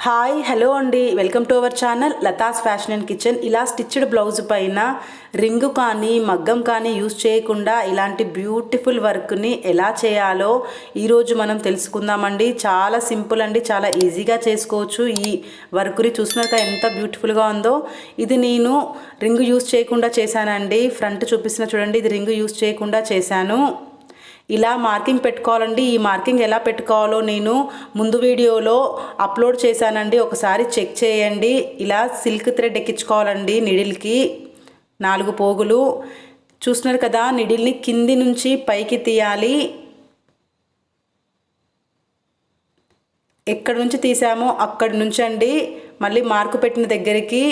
Hi hello అండి, welcome to our channel Latha's fashion and kitchen. ఇలా stitched blouse పైన ring కానీ మగ్గం కానీ యూజ్ చేయకుండా ఇలాంటి బ్యూటిఫుల్ వర్క్ని ఎలా చేయాలో ఈరోజు మనం తెలుసుకుందామండి. చాలా సింపుల్ అండి, చాలా ఈజీగా చేసుకోవచ్చు. ఈ వర్క్ని చూసినాక ఎంత బ్యూటిఫుల్గా ఉందో. ఇది నేను రింగు యూజ్ చేయకుండా చేశానండి. ఫ్రంట్ చూపిస్తున్న చూడండి, ఇది రింగు యూజ్ చేయకుండా చేశాను. ఇలా మార్కింగ్ పెట్టుకోవాలండి. ఈ మార్కింగ్ ఎలా పెట్టుకోవాలో నేను ముందు వీడియోలో అప్లోడ్ చేశానండి, ఒకసారి చెక్ చేయండి. ఇలా సిల్క్ థ్రెడ్ ఎక్కించుకోవాలండి నిడిల్కి 4 పోగులు. చూస్తున్నారు కదా, నిడిల్ని కింది నుంచి పైకి తీయాలి. ఎక్కడి నుంచి తీసామో అక్కడి నుంచి అండి మళ్ళీ మార్కు పెట్టిన దగ్గరికి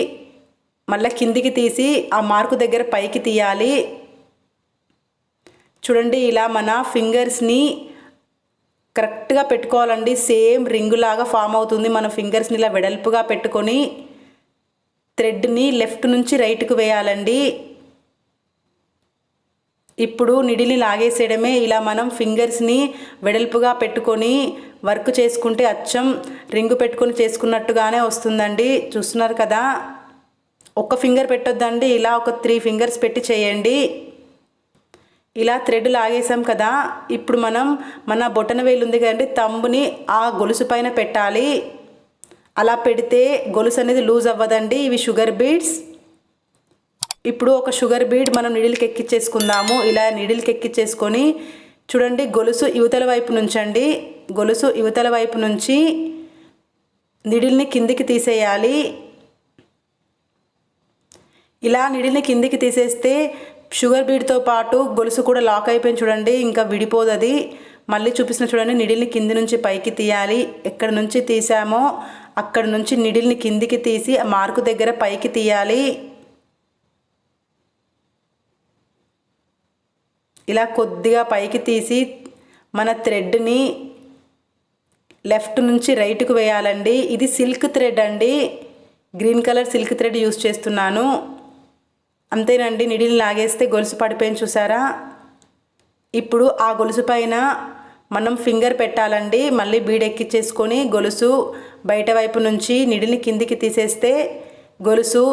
మళ్ళీ కిందికి తీసి ఆ మార్కు దగ్గర పైకి తీయాలి. చూడండి, ఇలా మన ఫింగర్స్ని కరెక్ట్గా పెట్టుకోవాలండి. సేమ్ రింగులాగా ఫామ్ అవుతుంది. మన ఫింగర్స్ని ఇలా వెడల్పుగా పెట్టుకొని థ్రెడ్ని లెఫ్ట్ నుంచి రైట్కు వేయాలండి. ఇప్పుడు నిడిల్ని లాగేసేయడమే. ఇలా మనం ఫింగర్స్ని వెడల్పుగా పెట్టుకొని వర్క్ చేసుకుంటే అచ్చం రింగు పెట్టుకొని చేసుకున్నట్టుగానే వస్తుందండి. చూస్తున్నారు కదా, ఒక్క ఫింగర్ పెట్టొద్దండి, ఇలా ఒక 3 ఫింగర్స్ పెట్టి చేయండి. ఇలా థ్రెడ్ లాగేసాం కదా, ఇప్పుడు మనం మన బొటన వేలు ఉంది కదండి, తంబుని ఆ గొలుసు పైన పెట్టాలి. అలా పెడితే గొలుసు అనేది లూజ్ అవ్వదండి. ఇవి షుగర్ బీడ్స్. ఇప్పుడు ఒక షుగర్ బీడ్ మనం నిడిల్కి ఎక్కించేసుకుందాము. ఇలా నిడిల్కి ఎక్కించేసుకొని చూడండి, గొలుసు యువతల వైపు నుంచండి, గొలుసు యువతల వైపు నుంచి నిడిల్ని కిందికి తీసేయాలి. ఇలా నిడిల్ని కిందికి తీసేస్తే షుగర్ బీడ్తో పాటు గొలుసు కూడా లాక్ అయిపోయింది చూడండి, ఇంకా విడిపోదు అది. మళ్ళీ చూపిస్తున్న చూడండి, నిడిల్ని కింది నుంచి పైకి తీయాలి. ఎక్కడి నుంచి తీసామో అక్కడి నుంచి నిడిల్ని కిందికి తీసి ఆ మార్కు దగ్గర పైకి తీయాలి. ఇలా కొద్దిగా పైకి తీసి మన థ్రెడ్ని లెఫ్ట్ నుంచి రైట్కు వేయాలండి. ఇది సిల్క్ థ్రెడ్ అండి, green colour silk thread use చేస్తున్నాను. అంతేనండి, నిడిల్ని లాగేస్తే గొలుసు పడిపోయింది చూసారా. ఇప్పుడు ఆ గొలుసు పైన మనం ఫింగర్ పెట్టాలండి. మళ్ళీ బీడ్ ఎక్కించేసుకొని గొలుసు బయట వైపు నుంచి నిడిల్ని కిందికి తీసేస్తే గొలుసు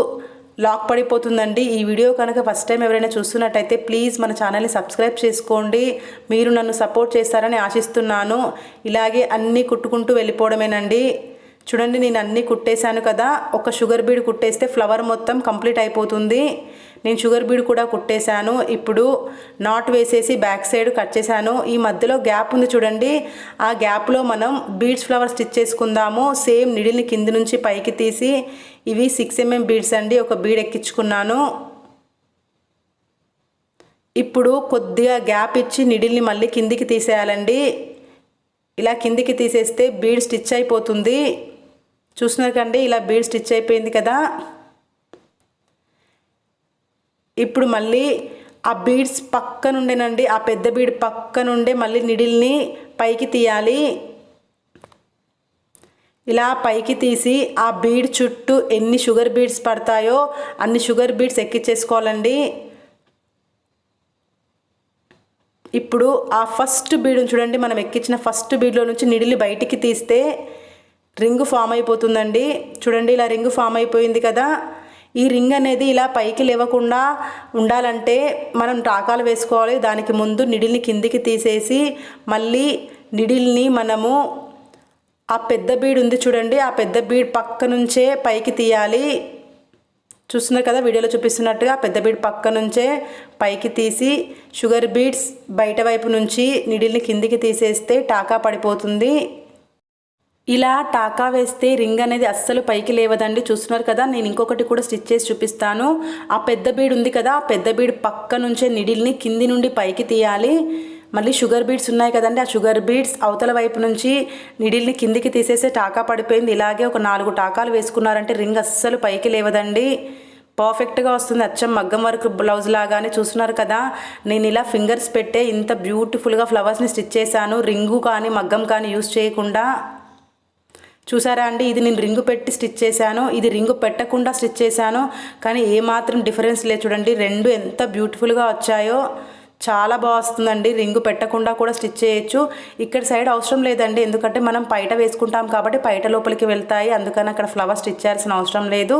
లాక్ పడిపోతుందండి. ఈ వీడియో కనుక ఫస్ట్ టైం ఎవరైనా చూస్తున్నట్టయితే ప్లీజ్ మన ఛానల్ని సబ్స్క్రైబ్ చేసుకోండి. మీరు నన్ను సపోర్ట్ చేస్తారని ఆశిస్తున్నాను. ఇలాగే అన్నీ కుట్టుకుంటూ వెళ్ళిపోవడమేనండి. చూడండి, నేను అన్నీ కుట్టేశాను కదా, ఒక షుగర్ బీడ్ కుట్టేస్తే ఫ్లవర్ మొత్తం కంప్లీట్ అయిపోతుంది. నేను షుగర్ బీడ్ కూడా కుట్టేశాను. ఇప్పుడు నాట్ వేసేసి బ్యాక్ సైడ్ కట్ చేశాను. ఈ మధ్యలో గ్యాప్ ఉంది చూడండి, ఆ గ్యాప్లో మనం బీడ్స్ ఫ్లవర్ స్టిచ్ చేసుకుందాము. సేమ్ నిడిల్ని కింది నుంచి పైకి తీసి, ఇవి 6 mm బీడ్స్ అండి, ఒక బీడ్ ఎక్కించుకున్నాను. ఇప్పుడు కొద్దిగా గ్యాప్ ఇచ్చి నిడిల్ని మళ్ళీ కిందికి తీసేయాలండి. ఇలా కిందికి తీసేస్తే బీడ్ స్టిచ్ అయిపోతుంది. చూస్తున్నారు కండి, ఇలా బీడ్ స్టిచ్ అయిపోయింది కదా. ఇప్పుడు మళ్ళీ ఆ బీడ్స్ పక్క నుండేనండి, ఆ పెద్ద బీడ్ పక్క నుండే మళ్ళీ నిడిల్ని పైకి తీయాలి. ఇలా పైకి తీసి ఆ బీడ్ చుట్టూ ఎన్ని షుగర్ బీడ్స్ పడతాయో అన్ని షుగర్ బీడ్స్ ఎక్కించేసుకోవాలండి. ఇప్పుడు ఆ ఫస్ట్ బీడ్ చూడండి, మనం ఎక్కించిన ఫస్ట్ బీడ్లో నుంచి నిడిల్ని బయటికి తీస్తే రింగు ఫామ్ అయిపోతుందండి. చూడండి, ఇలా రింగు ఫామ్ అయిపోయింది కదా. ఈ రింగ్ అనేది ఇలా పైకి లేవకుండా ఉండాలంటే మనం టాకాలు వేసుకోవాలి. దానికి ముందు నిడిల్ని కిందికి తీసేసి మళ్ళీ నిడిల్ని మనము ఆ పెద్ద బీడ్ ఉంది చూడండి, ఆ పెద్ద బీడ్ పక్క నుంచే పైకి తీయాలి. చూస్తున్నారు కదా, వీడియోలో చూపిస్తున్నట్టుగా పెద్ద బీడ్ పక్క నుంచే పైకి తీసి షుగర్ బీడ్స్ బయట వైపు నుంచి నిడిల్ని కిందికి తీసేస్తే టాకా పడిపోతుంది. ఇలా టాకా వేస్తే రింగ్ అనేది అస్సలు పైకి లేవదండి. చూస్తున్నారు కదా, నేను ఇంకొకటి కూడా స్టిచ్ చేసి చూపిస్తాను. ఆ పెద్ద బీడ్ ఉంది కదా, ఆ పెద్ద బీడ్ పక్క నుంచే నిడిల్ని కింది నుండి పైకి తీయాలి. మళ్ళీ షుగర్ బీడ్స్ ఉన్నాయి కదండి, ఆ షుగర్ బీడ్స్ అవతల వైపు నుంచి నిడిల్ని కిందికి తీసేస్తే టాకా పడిపోయింది. ఇలాగే ఒక 4 టాకాలు వేసుకున్నారంటే రింగ్ అస్సలు పైకి లేవదండి, పర్ఫెక్ట్గా వస్తుంది. అచ్చం మగ్గం వర్క్ బ్లౌజ్ లాగానే. చూస్తున్నారు కదా, నేను ఇలా ఫింగర్స్ పెట్టే ఇంత బ్యూటిఫుల్గా ఫ్లవర్స్ని స్టిచ్ చేశాను, రింగు కానీ మగ్గం కానీ యూస్ చేయకుండా. చూసారా అండి, ఇది నేను రింగు పెట్టి స్టిచ్ చేశాను, ఇది రింగు పెట్టకుండా స్టిచ్ చేశాను, కానీ ఏమాత్రం డిఫరెన్స్ లేదు. చూడండి, రెండు ఎంత బ్యూటిఫుల్గా వచ్చాయో. చాలా బాగా వస్తుందండి. రింగు పెట్టకుండా కూడా స్టిచ్ చేయొచ్చు. ఇక్కడ సైడ్ అవసరం లేదండి, ఎందుకంటే మనం పైట వేసుకుంటాం కాబట్టి పైట లోపలికి వెళ్తాయి, అందుకని అక్కడ ఫ్లవర్ స్టిచ్ చేయాల్సిన అవసరం లేదు.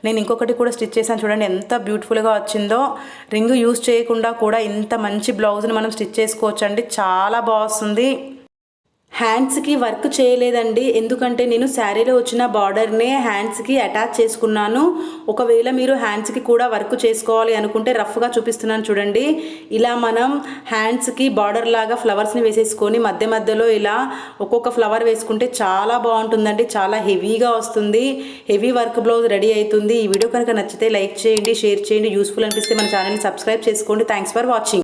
నేను ఇంకొకటి కూడా స్టిచ్ చేశాను చూడండి, ఎంత బ్యూటిఫుల్గా వచ్చిందో. రింగు యూస్ చేయకుండా కూడా ఇంత మంచి బ్లౌజ్ని మనం స్టిచ్ చేసుకోవచ్చు అండి, చాలా బాగా వస్తుంది. హ్యాండ్స్కి వర్క్ చేయలేదండి, ఎందుకంటే నేను శారీలో వచ్చిన బార్డర్నే హ్యాండ్స్కి అటాచ్ చేసుకున్నాను. ఒకవేళ మీరు హ్యాండ్స్కి కూడా వర్క్ చేసుకోవాలి అనుకుంటే రఫ్గా చూపిస్తున్నాను చూడండి, ఇలా మనం హ్యాండ్స్కి బార్డర్ లాగా ఫ్లవర్స్ని వేసేసుకొని మధ్య మధ్యలో ఇలా ఒక్కొక్క ఫ్లవర్ వేసుకుంటే చాలా బాగుంటుందండి, చాలా హెవీగా వస్తుంది. హెవీ వర్క్ బ్లౌజ్ రెడీ అవుతుంది. ఈ వీడియో కనుక నచ్చితే లైక్ చేయండి, షేర్ చేయండి, యూస్ఫుల్ అనిపిస్తే మన ఛానల్ని సబ్స్క్రైబ్ చేసుకోండి. Thanks for watching.